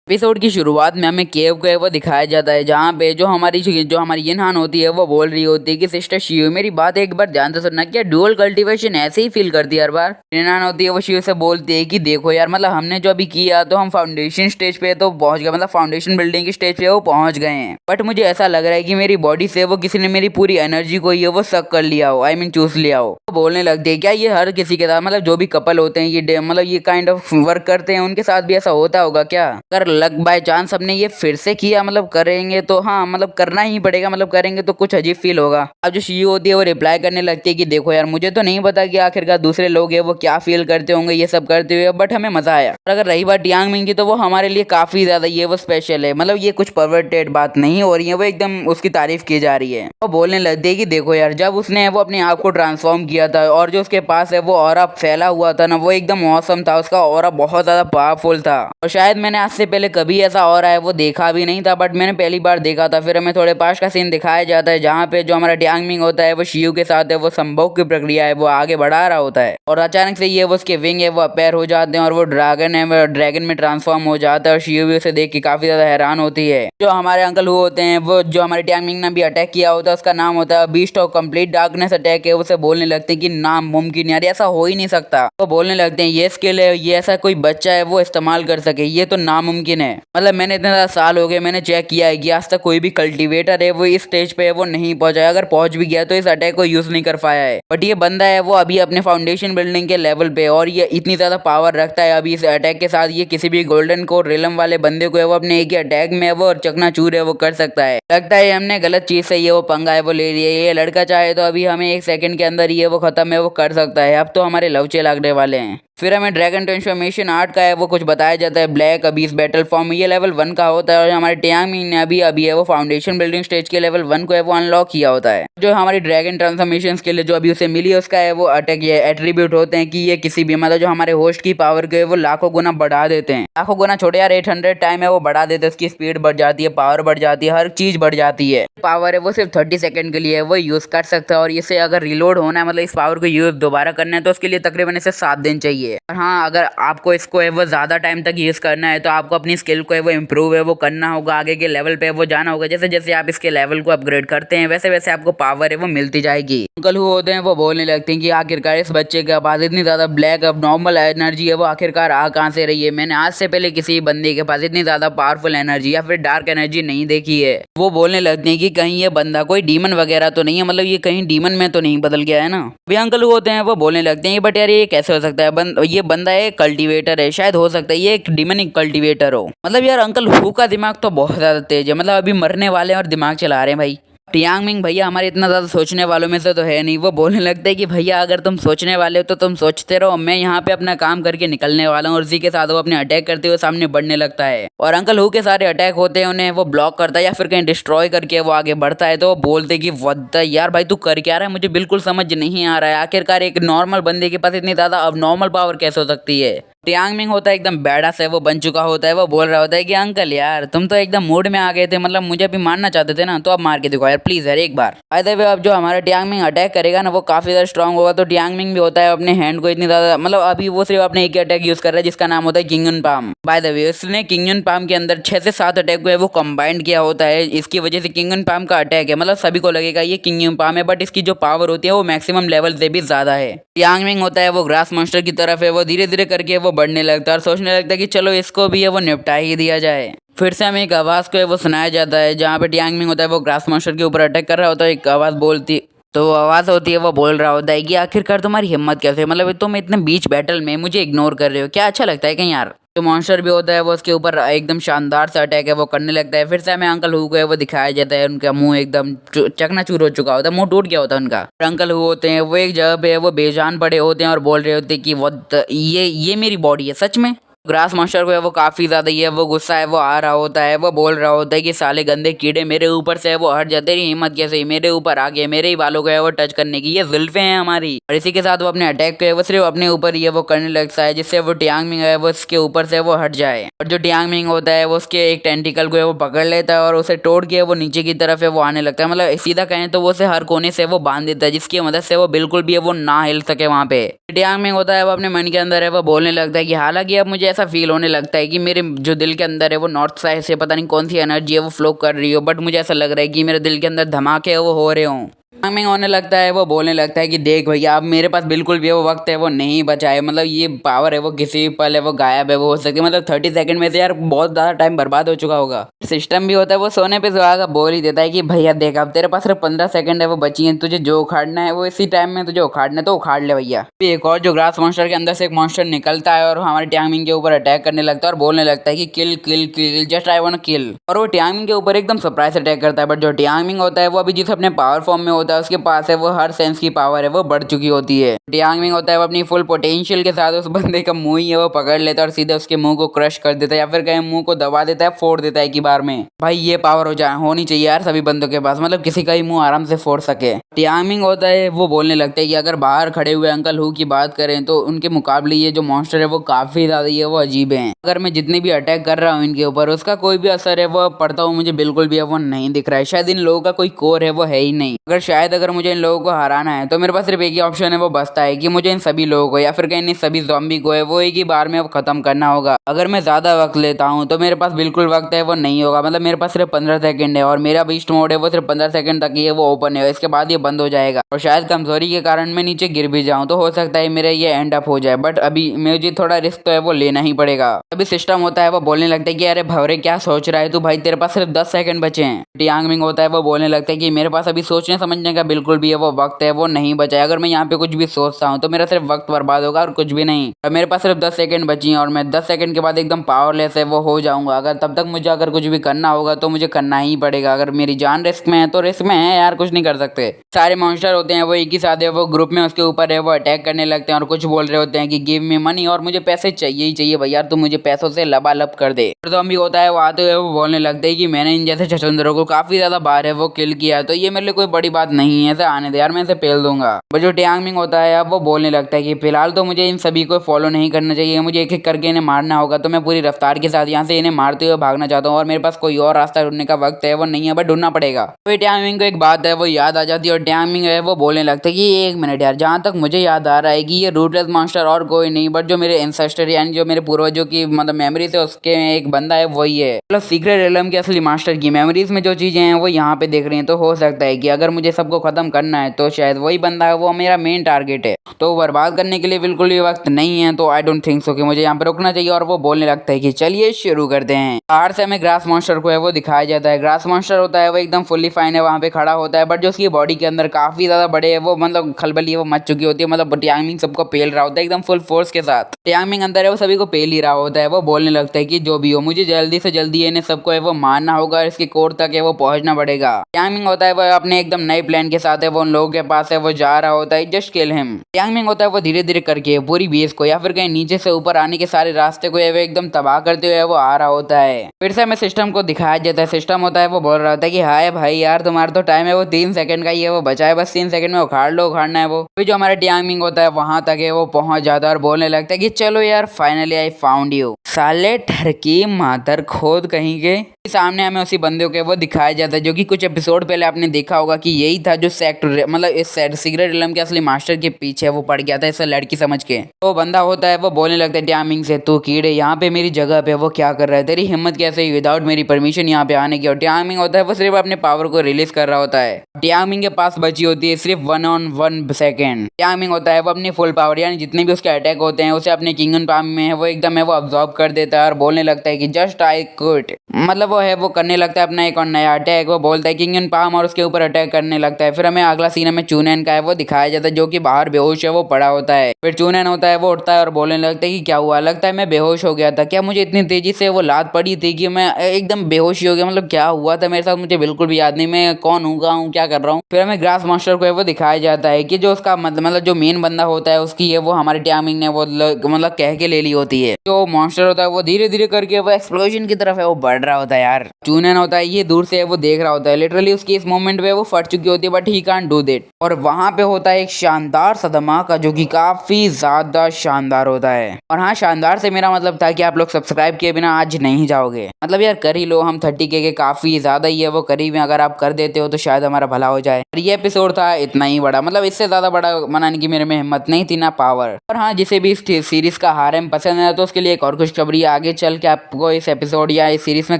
Episode की शुरुआत में हमें केव को है वो दिखाया जाता है, जहाँ पे जो हमारी यिनहान होती है वो बोल रही होती है कि सिस्टर शिव मेरी बात एक बार ध्यान से सुनना, क्या डुअल कल्टीवेशन ऐसे ही फील करती है हर बार। यिनहान होती है वो शिव से बोलती है कि देखो यार, मतलब हमने जो अभी किया तो हम फाउंडेशन स्टेज पे तो पहुंच गए, मतलब फाउंडेशन बिल्डिंग की स्टेज पे वो पहुंच गए हैं, बट मुझे ऐसा लग रहा है कि मेरी बॉडी से वो किसी ने मेरी पूरी एनर्जी को ये वो सक कर लिया हो, आई मीन चूस लिया हो। तो बोलने लगती है क्या ये हर किसी के साथ, मतलब जो भी कपल होते हैं ये मतलब ये काइंड ऑफ वर्क करते हैं, उनके साथ भी ऐसा होता होगा क्या? अगर लक बाय चांस सबने ये फिर से किया, मतलब करेंगे तो हाँ, मतलब करना ही पड़ेगा, मतलब करेंगे तो कुछ अजीब फील होगा। अब जो शीयू होती है वो रिप्लाई करने लगती है कि देखो यार, मुझे तो नहीं पता कि आखिरकार दूसरे लोग है वो क्या फील करते होंगे ये सब करते हुए, बट हमें मजा आया। और अगर रही बात यांग मिंग की, तो वो हमारे लिए काफी ज्यादा ये वो स्पेशल है, मतलब ये कुछ परवर्टेड बात नहीं हो रही है, वो एकदम उसकी तारीफ की जा रही है। वो बोलने लगती है कि देखो यार, जब उसने वो अपने आप को ट्रांसफॉर्म किया था और जो उसके पास है वो ऑरा फैला हुआ था ना, वो एकदम औसम था, उसका ऑरा बहुत ज्यादा पावरफुल था। और शायद मैंने आज से पहले कभी ऐसा ऑरा है वो देखा भी नहीं था, बट मैंने पहली बार देखा था। फिर हमें थोड़े पास का सीन दिखाया जाता है, जहाँ पे जो हमारा यांग मिंग होता है वो शियू के साथ है वो संभोग की प्रक्रिया है वो आगे बढ़ा रहा होता है, और अचानक से ये वो उसके विंग है वो अपेयर हो जाते हैं और वो ड्रैगन है वो ड्रैगन में ट्रांसफॉर्म हो जाता है। और शियू भी उसे देख के काफी ज्यादा हैरान होती है। जो हमारे अंकल हु होते हैं वो जो हमारे यांग मिंग ने भी अटैक किया होता है, उसका नाम होता है beast of complete darkness attack है। उसे बोलने लगते हैं कि नामुमकिन यार, ऐसा हो ही नहीं सकता। वो बोलने लगते हैं ये स्किल है, ये ऐसा कोई बच्चा है वो इस्तेमाल कर सके, ये तो नामुमकिन है। मतलब मैंने इतने ज्यादा साल हो गए, मैंने चेक किया है कि आज तक कोई भी कल्टीवेटर है वो इस स्टेज पे है वो नहीं पहुंचा, अगर पहुंच भी गया तो इस अटैक को यूज नहीं कर पाया है। बट ये बंदा है वो अभी अपने फाउंडेशन बिल्डिंग के लेवल पे, और ये इतनी ज्यादा पावर रखता है अभी इस अटैक के साथ, ये किसी भी गोल्डन कोर रिलम वाले बंदे को है वो अपने एक ही अटैक में है वो चकनाचूर है वो कर सकता है। लगता है हमने गलत चीज से ये वो पंगा है वो ले लिया। ये लड़का चाहे तो अभी हमें 1 सेकंड के अंदर ये वो खत्म है वो कर सकता है। अब तो हमारे लवचे लगने वाले हैं। फिर हमें ड्रैगन ट्रांसफॉर्मेशन आर्ट का है वो कुछ बताया जाता है। ब्लैक अबीस बैटल फॉर्म ये लेवल 1 का होता है, और हमारे यांग मिंग ने अभी है वो फाउंडेशन बिल्डिंग स्टेज के लेवल 1 को है वो अनलॉक किया होता है। जो हमारी ड्रैगन ट्रांसफॉर्मेशन के लिए जो अभी उसे मिली है उसका है वो अटैक ये एट्रीब्यूट होते हैं कि ये किसी भी मतलब जो हमारे होस्ट की पावर को है वो लाखों गुना बढ़ा देते हैं। लाखों गुना छोटे यार, 800 टाइम है वो बढ़ा देते हैं। उसकी स्पीड बढ़ जाती है, पावर बढ़ जाती है, हर चीज बढ़ जाती है। पावर है वो सिर्फ 30 सेकंड के लिए वो यूज कर सकता है, और इसे अगर रिलोड होना है, मतलब इस पावर को यूज दोबारा करना है, तो उसके लिए तकरीबन इसे 7 दिन चाहिए। और हाँ, अगर आपको इसको है वो ज्यादा टाइम तक यूज करना है तो आपको अपनी स्किल को है वो इम्प्रूव है वो करना होगा, आगे के लेवल पे वो जाना होगा। जैसे जैसे आप इसके लेवल को अपग्रेड करते हैं वैसे वैसे आपको पावर है वो मिलती जाएगी। अंकल हु होते हैं वो बोलने लगते हैं कि आखिरकार इस बच्चे के पास इतनी ज्यादा ब्लैक अब नॉर्मल एनर्जी है वो आखिरकार आ कहाँ से रही है। मैंने आज से पहले किसी बंदे के पास इतनी ज्यादा पावरफुल एनर्जी या फिर डार्क एनर्जी नहीं देखी है। वो बोलने लगते हैं कि कहीं ये बंदा कोई डीमन वगैरह तो नहीं है, मतलब ये कहीं डीमन में तो नहीं बदल गया है ना। वे अंकल होते हैं वो बोलने लगते हैं बट यार ये कैसे हो सकता है, ये बंदा है कल्टीवेटर है, शायद हो सकता है ये एक डीमनिक कल्टीवेटर हो। मतलब यार अंकल हु का दिमाग तो बहुत ज्यादा तेज है, मतलब अभी मरने वाले हैं और दिमाग चला रहे हैं भाई। यांग मिंग भैया हमारे इतना ज्यादा सोचने वालों में से तो है नहीं। वो बोलने लगते हैं कि भैया अगर तुम सोचने वाले हो तो तुम सोचते रहो, मैं यहाँ पे अपना काम करके निकलने वाला हूँ। और इसी के साथ वो अपने अटैक करते हुए सामने बढ़ने लगता है, और अंकल हु के सारे अटैक होते हैं उन्हें वो ब्लॉक करता है या फिर कहीं डिस्ट्रॉय करके वो आगे बढ़ता है। तो वो बोलते कि व्हाट द यार भाई तू कर क्या रहा है, मुझे बिल्कुल समझ नहीं आ रहा है। आखिरकार एक नॉर्मल बंदे के पास इतनी ज्यादा अब नॉर्मल पावर कैसे हो सकती है। यांग मिंग होता है एकदम बैडास है वो बन चुका होता है। वो बोल रहा होता है कि अंकल यार तुम तो एकदम मूड में आ गए थे, मतलब मुझे भी मारना चाहते थे ना, तो अब मार के दिखाओ यार प्लीज यार एक बार। बाय द वे अब जो हमारा यांग मिंग अटैक करेगा ना वो काफी ज्यादा स्ट्रॉन्ग होगा। तो यांग मिंग भी होता है अपने हैंड को इतनी ज्यादा, मतलब अभी वो सिर्फ अपने एक अटैक यूज कर रहा है जिसका नाम होता है किंगन पाम। बाय द वे उसने किंगन पाम के अंदर 6 से 7 अटैक को है वो कंबाइंड किया होता है। इसकी वजह से किंगन पाम का अटैक है, मतलब सभी को लगेगा ये किंगन पाम है, बट इसकी जो पावर होती है वो मैक्सिमम लेवल से भी ज्यादा है। यांग मिंग होता है वो ग्रास मॉन्स्टर की तरफ है वो धीरे धीरे करके वो बढ़ने लगता है, और सोचने लगता है कि चलो इसको भी है वो निपटा ही दिया जाए। फिर से हमें एक आवाज को है वो सुनाया जाता है, जहाँ पे यांग मिंग होता है वो ग्रास मॉन्स्टर के ऊपर अटैक कर रहा होता है। एक आवाज बोलती, तो आवाज होती है वो बोल रहा होता है कि आखिरकार तुम्हारी हिम्मत कैसे, मतलब तुम इतने बीच बैटल में मुझे इग्नोर कर रहे हो, क्या अच्छा लगता है कहीं यार। जो मॉन्स्टर भी होता है वो उसके ऊपर एकदम शानदार सा अटैक है वो करने लगता है। फिर से हमें अंकल हु को है वो दिखाया जाता है, उनका मुंह एकदम चकनाचूर हो चुका होता है, मुंह टूट गया होता है उनका। अंकल हु होते हैं वो एक जगह पे वो बेजान पड़े होते हैं और बोल रहे होते हैं कि वो ये मेरी बॉडी है सच में। ग्रास मॉन्स्टर को है वो काफी ज्यादा ये वो गुस्सा है वो आ रहा होता है। वो बोल रहा होता है कि साले गंदे कीड़े मेरे ऊपर से है वो हट जाते, तेरी हिम्मत कैसे मेरे ऊपर आ गए, मेरे ही बालों को है वो टच करने की, ये जुल्फे हैं हमारी। और इसी के साथ वो अपने अटैक को है वो सिर्फ अपने ऊपर ये वो करने लगता है, जिससे वो यांग मिंग है वो उसके ऊपर से वो हट जाए। और जो यांग मिंग होता है वो उसके एक टेंटिकल को है वो पकड़ लेता है और उसे तोड़ के वो नीचे की तरफ है वो आने लगता है, मतलब सीधा कहें तो वो उसे हर कोने से वो बांध देता है, जिसकी मदद से वो बिल्कुल भी वो ना हिल सके वहां पे। यांग मिंग होता है वो अपने मन के अंदर है वो बोलने लगता है कि हालांकि अब मुझे ऐसा फील होने लगता है कि मेरे जो दिल के अंदर है वो नॉर्थ साइड से पता नहीं कौन सी एनर्जी है वो फ्लो कर रही हो, बट मुझे ऐसा लग रहा है कि मेरे दिल के अंदर धमाके है वो हो रहे हों। टाइमिंग होने लगता है, वो बोलने लगता है कि देख भैया अब मेरे पास बिल्कुल भी वो वक्त है वो नहीं बचा है, मतलब ये पावर है वो किसी भी पल है वो गायब है वो हो सकती है, मतलब 30 सेकंड में से यार बहुत ज़्यादा टाइम बर्बाद हो चुका होगा। सिस्टम भी होता है वो सोने पे सुहागा बोल ही देता है कि भैया देख अब तेरे पास सिर्फ 15 सेकंड है वो बची है, तुझे जो उखाड़ना है वो इसी टाइम में तुझे उखाड़ना है तो उखाड़ ले भैया। एक और जो ग्रास मॉन्स्टर के अंदर से एक मॉन्स्टर निकलता है और हमारे टाइमिंग के ऊपर अटैक करने लगता है और बोलने लगता है कि किल किल किल जस्ट आई वांट किल, और वो टाइमिंग के ऊपर एकदम सरप्राइज अटैक करता है। बट जो टाइमिंग होता है वो अभी जिस अपने पावर फॉर्म में होता है उसके पास है वो हर सेंस की पावर है वो बढ़ चुकी होती है। टाइमिंग होता है वो अपनी फुल पोटेंशियल के साथ उस बंदे का मुंह ही है वो पकड़ लेता है और सीधे उसके मुंह को क्रश कर देता है या फिर कहीं मुंह को दबा देता है, फोड़ देता है एक ही बार में। भाई ये पावर होनी चाहिए यार सभी बंदों के पास, मतलब किसी का ही मुंह आराम से फोड़ सके। टाइमिंग होता है वो बोलने लगता है कि अगर बाहर खड़े हुए अंकल हु की बात करें तो उनके मुकाबले ये जो मॉन्स्टर है वो काफी ज्यादा ये वो अजीब है। अगर मैं जितने भी अटैक कर रहा हूँ इनके ऊपर उसका कोई भी असर है वो पड़ता हूँ मुझे बिल्कुल भी वो नहीं दिख रहा है। शायद इन लोगों का कोई कोर है वो है ही नहीं। अगर मुझे इन लोगों को हराना है तो मेरे पास सिर्फ एक ही ऑप्शन है वो बचता है कि मुझे इन सभी लोगों को या फिर कहीं इन सभी ज़ॉम्बी को है वो एक ही बार में अब खत्म करना होगा। अगर मैं ज्यादा वक्त लेता हूँ तो मेरे पास बिल्कुल वक्त है वो नहीं होगा, मतलब मेरे पास सिर्फ 15 सेकंड है और मेरा बीस्ट मोड है वो सिर्फ 15 सेकंड तक ही है वो ओपन है, इसके बाद ये बंद हो जाएगा और शायद कमजोरी के कारण मैं नीचे गिर भी जाऊँ तो हो सकता है मेरा ये एंड अप हो जाए, बट अभी मुझे थोड़ा रिस्क तो है वो लेना ही पड़ेगा। अभी सिस्टम होता है वो बोलने लगता है कि अरे भवरे क्या सोच रहा है तू, भाई तेरे पास सिर्फ 10 सेकंड बचे हैं। टियांगमिंग होता है वो बोलने लगता है कि मेरे पास अभी सोचने समझने का बिल्कुल भी है वो वक्त है वो नहीं बचा है, अगर मैं यहाँ पे कुछ भी सोचता हूँ तो मेरा सिर्फ वक्त बर्बाद होगा और कुछ भी नहीं। और मेरे पास सिर्फ 10 सेकंड बची हैं और मैं 10 सेकंड के बाद एकदम पावरलेस है वो हो जाऊंगा। अगर तब तक मुझे अगर कुछ भी करना होगा तो मुझे करना ही पड़ेगा, अगर मेरी जान रिस्क में है तो रिस्क में है यार, कुछ नहीं कर सकते। सारे मॉन्स्टर होते हैं वो एक ही साथ है वो ग्रुप में उसके ऊपर है वो अटैक करने लगते हैं और कुछ बोल रहे होते हैं कि गिव मी मनी, और मुझे पैसे चाहिए ही चाहिए भैया, तू मुझे पैसों से लबालब कर दे। तो भी होता है वो आते हुए वो बोलने लगते हैं कि मैंने इन जैसे छछूंदरों को काफी ज्यादा बार है वो किल किया तो ये मेरे लिए कोई बड़ी बात नहीं है, ऐसे आने दे यार मैं इसे पेल दूंगा। बट जो टियांगमिंग होता है अब वो बोलने लगता है कि फिलहाल तो मुझे इन सभी को फॉलो नहीं करना चाहिए, मुझे एक एक करके इन्हें मारना होगा, तो मैं पूरी रफ्तार के साथ यहाँ से इन्हें मारते हुए भागना चाहता हूँ और मेरे पास कोई और रास्ता ढूंढने का वक्त है वो नहीं है, बट ढूंढना पड़ेगा। तो टियांगमिंग को एक बात है वो याद आ जाती है और टियांगमिंग है वो बोलने लगता है कि एक मिनट यार, जहाँ तक मुझे याद आ रहा है कि ये रूटलेस मॉन्स्टर और कोई नहीं बट जो मेरे एंसेस्टर यानी जो मेरे पूर्वजों की मतलब मेमोरीज है उसके एक बंदा है वही है, मतलब सीक्रेट रियलम के असली मास्टर की मेमोरीज में जो चीजें हैं वो यहाँ पे देख रही हैं। तो हो सकता है कि अगर मुझे सबको खत्म करना है तो शायद वही बंदा है वो मेरा मेन टारगेट है, तो बर्बाद करने के लिए बिल्कुल भी वक्त नहीं है। तो आई डोंट थिंक सो कि मुझे यहाँ पे रुकना चाहिए और वो बोलने लगता है कि चलिए शुरू करते हैं। बाहर से हमें ग्रास मॉन्स्टर को है वो दिखाया जाता है। ग्रास मॉन्स्टर होता है वो एकदम फुल्ली फाइन है वहाँ पे खड़ा होता है, बट जो उसकी बॉडी के अंदर काफी ज्यादा बड़े है वो मतलब खलबली वो मच चुकी होती है, मतलब टियांगमिंग सबको पेल रहा होता है एकदम फुल फोर्स के साथ। टियांगमिंग अंदर है वो सभी को पेल ही रहा होता है, वो बोलने लगता है कि जो भी हो मुझे जल्दी से जल्दी इन्हें सबको है वो मारना होगा और इसके कोर तक है वो पहुंचना पड़ेगा। टियांगमिंग होता है वो अपने एकदम नए प्लान के साथ है वो उन लोगों के पास है वो जा रहा होता है जस्ट किल हिम। टियांगमिंग होता है वो धीरे धीरे करके पूरी बेस को या फिर कहीं नीचे से ऊपर आने के सारे रास्ते को एकदम तबाह करते हुए वो आ रहा होता है। फिर से हमें सिस्टम को दिखाया जाता है। सिस्टम होता है वो बोल रहा होता है कि हाय भाई यार तुम्हारा तो टाइम है वो 3 सेकंड का ही है वो बचा है, बस 3 सेकंड में उखाड़ लो, उखाड़ना है वो। फिर जो हमारा टियांगमिंग होता है वहां तक है वो पहुंच जाता है और बोलने लगता है कि चलो यार फाइनली आई फाउंड यू, साले ठरकी मादर खोद कहीं के। सामने हमें उसी बंदे को वो दिखाया जाता है जो कि कुछ एपिसोड पहले आपने देखा होगा कि यही था जो सेक्टर मतलब इस सीक्रेट रियलम के असली मास्टर के पीछे वो पड़ गया था इसे लड़की समझ के। तो बंदा होता है वो बोलने लगता है टियांगमिंग से, तू कीड़े यहाँ पे मेरी जगह पे वो क्या कर रहा है, तेरी हिम्मत कैसे विदाउट मेरी परमिशन यहाँ पे आने की। और टियांगमिंग होता है वो सिर्फ अपने पावर को रिलीज कर रहा होता है। टियांगमिंग के पास बची होती है सिर्फ 1 सेकेंड। टियांगमिंग होता है वो अपनी फुल पावर यानी जितने भी उसके अटैक होते हैं उसे अपने किंगन पाम में है वो एकदम है वो अब्सॉर्ब कर देता है और बोलने लगता है कि जस्ट आई क्विट, मतलब वो है वो करने लगता है अपना एक और नया अटैक। वो बोलता है किंगन पाम और उसके ऊपर अटैक करने लगता है। फिर हमें अगला सीन में चूनैन का है वो दिखाया जाता है जो कि बाहर बेहोश है वो पड़ा होता है। फिर चूनैन होता है वो उठता है और बोलने लगता है कि क्या हुआ, लगता है मैं बेहोश हो गया था क्या, मुझे इतनी तेजी से वो लात पड़ी थी कि मैं एकदम बेहोश ही हो गया, मतलब क्या हुआ था मेरे साथ मुझे बिल्कुल भी याद नहीं, मैं कौन हूँ क्या कर रहा हूँ। फिर हमें ग्रास मास्टर को वो दिखाया जाता है कि जो उसका मतलब जो मेन बंदा होता है उसकी है वो हमारे टियांगमिंग ने वो मतलब कह के ले ली होती है। जो मॉन्स्टर होता है वो धीरे धीरे करके वो एक्सप्लोजन की तरफ है वो बढ़ रहा होता है। यार चूनैन होता है ये दूर से वो देख रहा होता है, लिटरली उसकी इस मोमेंट पे वो फट चुकी होती है but he can't do that. और वहां पे होता है एक शानदार सा धमाका जो कि काफी ज्यादा शानदार होता है। और हाँ, शानदार से मेरा मतलब था कि आप लोग सब्सक्राइब किए बिना आज नहीं जाओगे, मतलब यार कर ही लो, हम 30K के काफी ज्यादा ही है वो करीब है, अगर आप कर देते हो तो शायद हमारा भला हो जाए। और ये एपिसोड था इतना ही बड़ा, मतलब इससे ज्यादा बड़ा बनाने की मेरे में हिम्मत नहीं थी ना पावर। और हाँ, जिसे भी इस सीरीज का हारेम पसंद है तो उसके लिए एक और खुशखबरी है, आगे चल के आपको इस एपिसोड या इस सीरीज में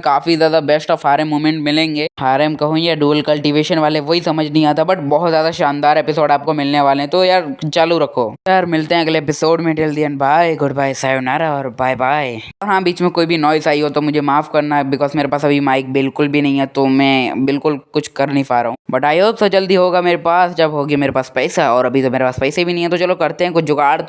काफी ज्यादा बेस्ट ऑफ हारेम मोमेंट मिलेंगे। हारेम कहूँ या डुअल कल्टीवेशन वाले, वही समझ नहीं आता, बट बहुत ज्यादा शानदार एपिसोड आपको मिलने वाले हैं, तो यार चालू रखो यार। मिलते हैं अगले एपिसोड में, till then bye, good bye, सायोनारा और बाय बाय। और हाँ, बीच में कोई भी नॉइस आई हो तो मुझे माफ करना है, बिकॉज मेरे पास अभी माइक बिल्कुल भी नहीं है, तो मैं बिल्कुल कुछ कर नहीं पा रहा हूँ, बट आई होप सो जल्दी होगा मेरे पास, जब होगी मेरे पास पैसा, और अभी तो मेरे पास पैसे भी नहीं है, तो चलो करते हैं कुछ जुगाड़। तो